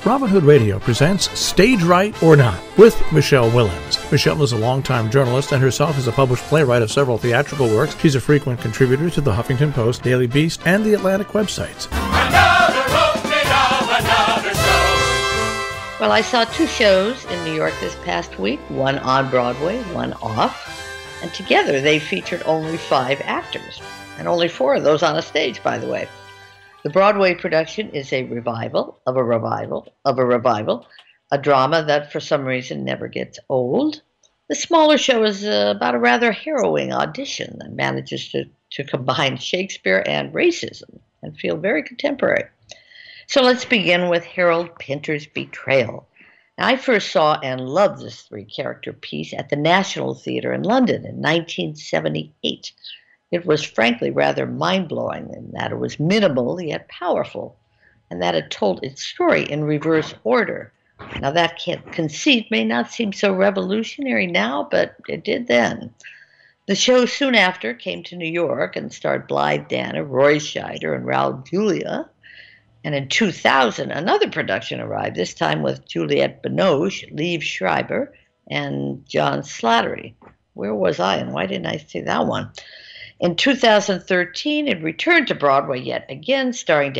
Robin Hood Radio presents Stage Right or Not with Michele Willens. Michele is a longtime journalist and herself is a published playwright of several theatrical works. She's a frequent contributor to the Huffington Post, Daily Beast, and the Atlantic websites. Well, I saw two shows in New York this past week, one on Broadway, one off, and together they featured only 5 actors, and only 4 of those on a stage, by the way. The Broadway production is a revival of a revival of a revival, a drama that for some reason never gets old. The smaller show is about a rather harrowing audition that manages to combine Shakespeare and racism and feel very contemporary. So let's begin with Harold Pinter's Betrayal. Now, I first saw and loved this 3-character piece at the National Theatre in London in 1978. It was frankly rather mind-blowing in that it was minimal yet powerful, and that it told its story in reverse order. Now that conceit may not seem so revolutionary now, but it did then. The show soon after came to New York and starred Blythe Danner, Roy Scheider, and Raul Julia. And in 2000, another production arrived, this time with Juliette Binoche, Liev Schreiber, and John Slattery. Where was I, and why didn't I see that one? In 2013, it returned to Broadway yet again, starring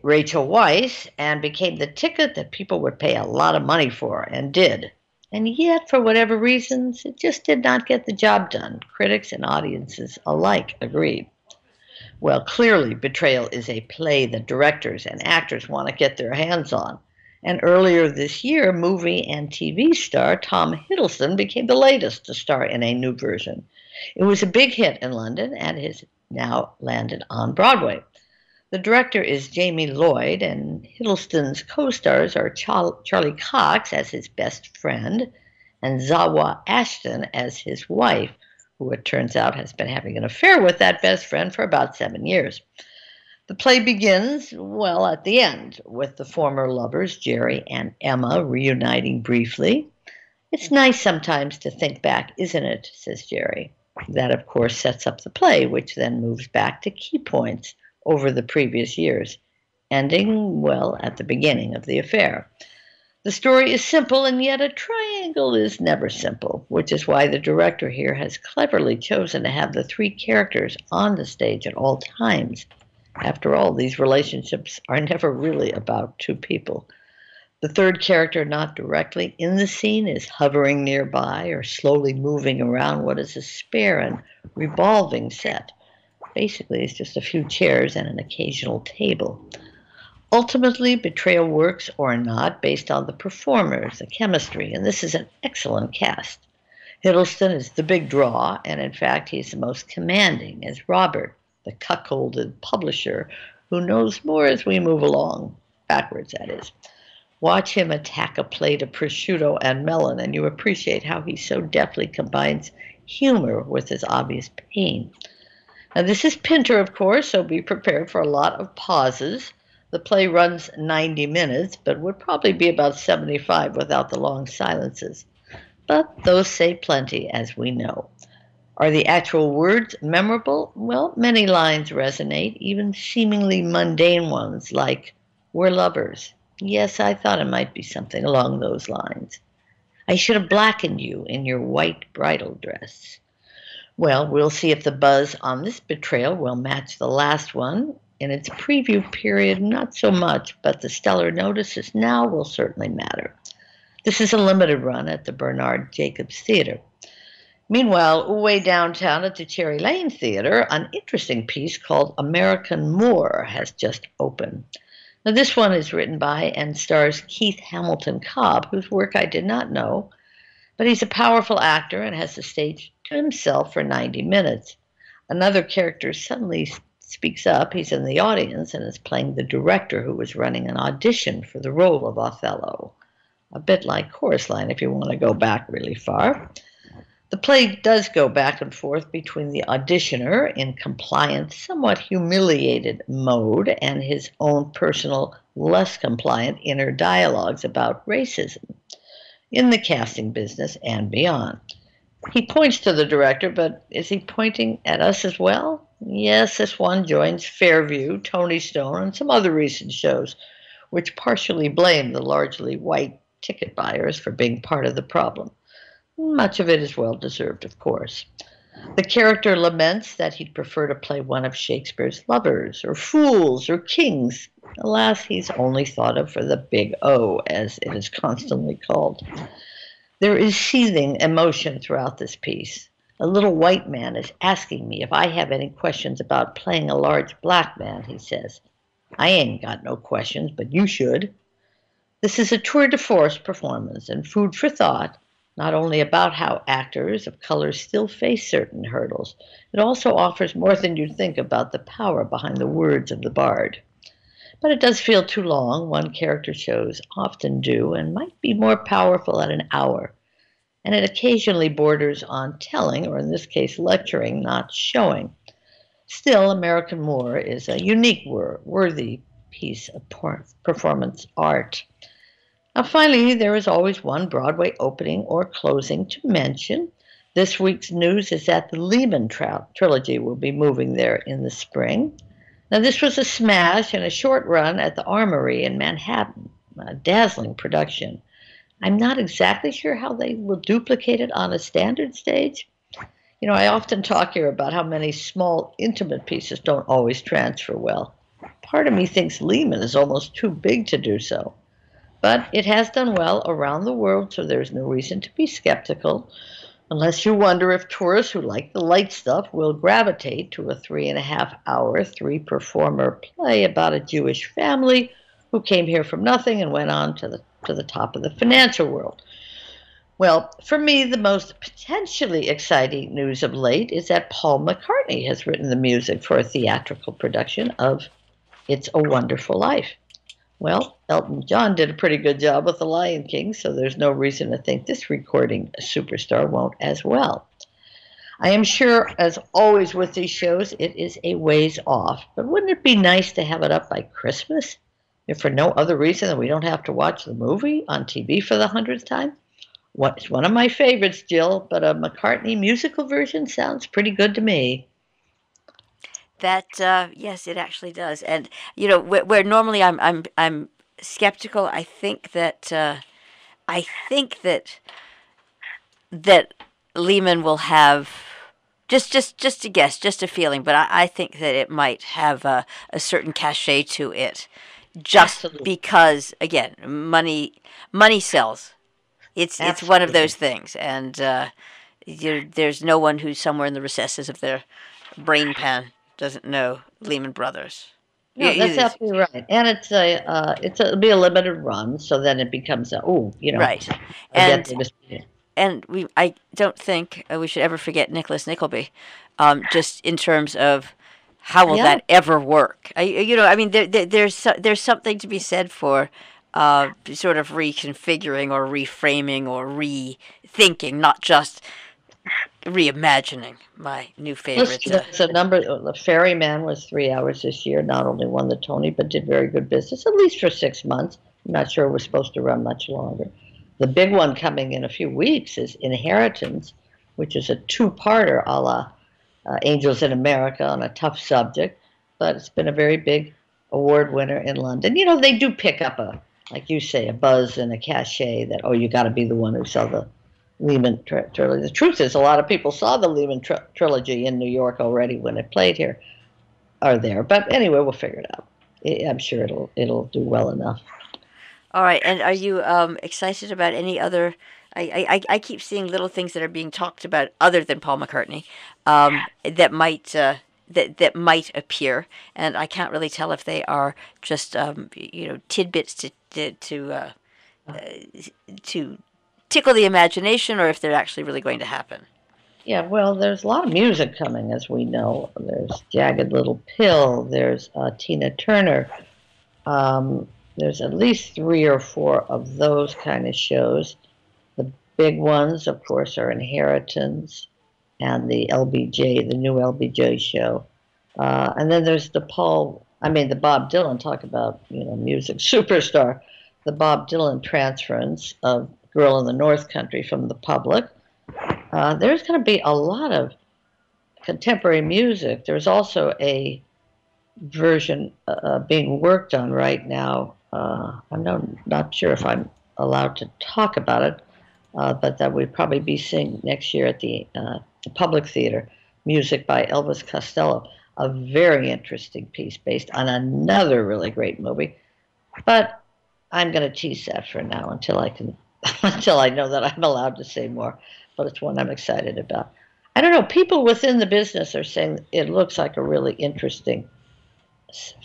Rachel Weisz, and became the ticket that people would pay a lot of money for, and did. And yet, for whatever reasons, it just did not get the job done. Critics and audiences alike agreed. Well, clearly, Betrayal is a play that directors and actors want to get their hands on. And earlier this year, movie and TV star Tom Hiddleston became the latest to star in a new version. It was a big hit in London and has now landed on Broadway. The director is Jamie Lloyd, and Hiddleston's co-stars are Charlie Cox as his best friend and Zawa Ashton as his wife, who it turns out has been having an affair with that best friend for about 7 years. The play begins, well, at the end, with the former lovers, Jerry and Emma, reuniting briefly. "It's nice sometimes to think back, isn't it?" says Jerry. That, of course, sets up the play, which then moves back to key points over the previous years, ending, well, at the beginning of the affair. The story is simple, and yet a triangle is never simple, which is why the director here has cleverly chosen to have the 3 characters on the stage at all times. After all, these relationships are never really about 2 people. The 3rd character, not directly in the scene, is hovering nearby or slowly moving around what is a spare and revolving set. Basically, it's just a few chairs and an occasional table. Ultimately, Betrayal works or not based on the performers, the chemistry, and this is an excellent cast. Hiddleston is the big draw, and in fact, he's the most commanding as Robert, the cuckolded publisher, who knows more as we move along, backwards that is. Watch him attack a plate of prosciutto and melon, and you appreciate how he so deftly combines humor with his obvious pain. Now, this is Pinter, of course, so be prepared for a lot of pauses. The play runs 90 minutes, but would probably be about 75 without the long silences. But those say plenty, as we know. Are the actual words memorable? Well, many lines resonate, even seemingly mundane ones like, "We're lovers." Yes, I thought it might be something along those lines. "I should have blackened you in your white bridal dress." Well, we'll see if the buzz on this Betrayal will match the last one. In its preview period, not so much, but the stellar notices now will certainly matter. This is a limited run at the Bernard Jacobs Theatre. Meanwhile, way downtown at the Cherry Lane Theatre, an interesting piece called American Moor has just opened. Now, this one is written by and stars Keith Hamilton Cobb, whose work I did not know, but he's a powerful actor and has the stage to himself for 90 minutes. Another character suddenly speaks up. He's in the audience and is playing the director who was running an audition for the role of Othello. A bit like Chorus Line if you want to go back really far. The play does go back and forth between the auditioner in compliant, somewhat humiliated mode and his own personal, less compliant inner dialogues about racism in the casting business and beyond. He points to the director, but is he pointing at us as well? Yes, this one joins Fairview, Tony Stone, and some other recent shows which partially blame the largely white ticket buyers for being part of the problem. Much of it is well deserved, of course. The character laments that he'd prefer to play one of Shakespeare's lovers, or fools, or kings. Alas, he's only thought of for the big O, as it is constantly called. There is seething emotion throughout this piece. A little white man is asking me if I have any questions about playing a large black man, he says. I ain't got no questions, but you should. This is a tour de force performance and food for thought, not only about how actors of color still face certain hurdles, it also offers more than you'd think about the power behind the words of the bard. But it does feel too long, one-character shows often do, and might be more powerful at an hour. And it occasionally borders on telling, or in this case lecturing, not showing. Still, American Moor is a unique, worthy piece of performance art. Now, finally, there is always one Broadway opening or closing to mention. This week's news is that the Lehman trilogy will be moving there in the spring. Now, this was a smash and a short run at the Armory in Manhattan, a dazzling production. I'm not exactly sure how they will duplicate it on a standard stage. You know, I often talk here about how many small, intimate pieces don't always transfer well. Part of me thinks Lehman is almost too big to do so. But it has done well around the world, so there's no reason to be skeptical, unless you wonder if tourists who like the light stuff will gravitate to a 3.5-hour, three-performer play about a Jewish family who came here from nothing and went on to the top of the financial world. Well, for me, the most potentially exciting news of late is that Paul McCartney has written the music for a theatrical production of It's a Wonderful Life. Well, Elton John did a pretty good job with The Lion King, so there's no reason to think this recording superstar won't as well. I am sure, as always with these shows, it is a ways off, but wouldn't it be nice to have it up by Christmas? If for no other reason than we don't have to watch the movie on TV for the 100th time? It's one of my favorites, Jill, but a McCartney musical version sounds pretty good to me. That yes, it actually does. And you know, where normally I'm skeptical, I think that that Lehman will have just a guess, just a feeling, but I think that it might have a certain cachet to it, just Absolutely. because again, money sells. It's one of those things, and there's no one who's somewhere in the recesses of their brain pan doesn't know Lehman Brothers. No, that's absolutely right. And it'll be a limited run, so then it becomes right. And I don't think we should ever forget Nicholas Nickleby, just in terms of how will that ever work? There's something to be said for sort of reconfiguring or reframing or rethinking, not just reimagining. My new favorite. There's a number. The Ferryman was 3 hours this year. Not only won the Tony, but did very good business, at least for 6 months. I'm not sure it was supposed to run much longer. The big one coming in a few weeks is Inheritance, which is a two-parter a la Angels in America on a tough subject, but it's been a very big award winner in London. You know, they do pick up like you say, a buzz and a cachet that, you got to be the one who saw the Lehman trilogy. The truth is, a lot of people saw the Lehman trilogy in New York already when it played here, or there. But anyway, we'll figure it out. I'm sure it'll do well enough. All right, and are you excited about any other? I keep seeing little things that are being talked about other than Paul McCartney that might that might appear, and I can't really tell if they are just tidbits to tickle the imagination, or if they're actually really going to happen. Yeah, well, there's a lot of music coming, as we know. There's Jagged Little Pill. There's Tina Turner. There's at least 3 or 4 of those kind of shows. The big ones, of course, are Inheritance and the LBJ, the new LBJ show. And then there's the Bob Dylan, talk about, music superstar, the Bob Dylan transference of Girl in the North Country from the public. There's going to be a lot of contemporary music. There's also a version being worked on right now I'm not sure if I'm allowed to talk about it, but that we'd probably be seeing next year at the Public Theater, music by Elvis Costello, a very interesting piece based on another really great movie. But I'm going to tease that for now until I know that I'm allowed to say more. But it's one I'm excited about. I don't know. People within the business are saying it looks like a really interesting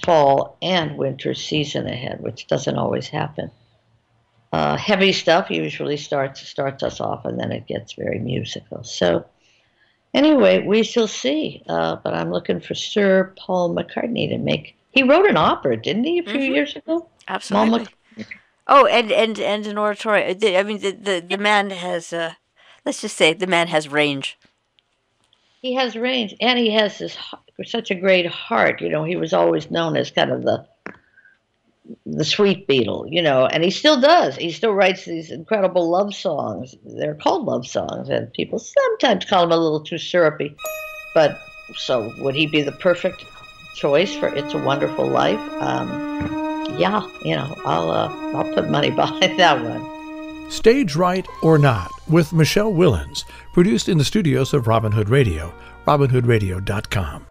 fall and winter season ahead, which doesn't always happen. Heavy stuff usually starts us off, and then it gets very musical. So anyway, we shall see. But I'm looking for Sir Paul McCartney to make. He wrote an opera, didn't he, a few years ago? Absolutely. Oh, and an oratorio. I mean, the man has. Let's just say the man has range. He has range, and he has such a great heart. You know, he was always known as kind of the sweet Beatle, you know, and he still does. He still writes these incredible love songs. They're called love songs, and people sometimes call him a little too syrupy. But so would he be the perfect choice for "It's a Wonderful Life"? Yeah, you know, I'll put money behind that one. Stage Right or Not with Michele Willens, produced in the studios of Robin Hood Radio, robinhoodradio.com.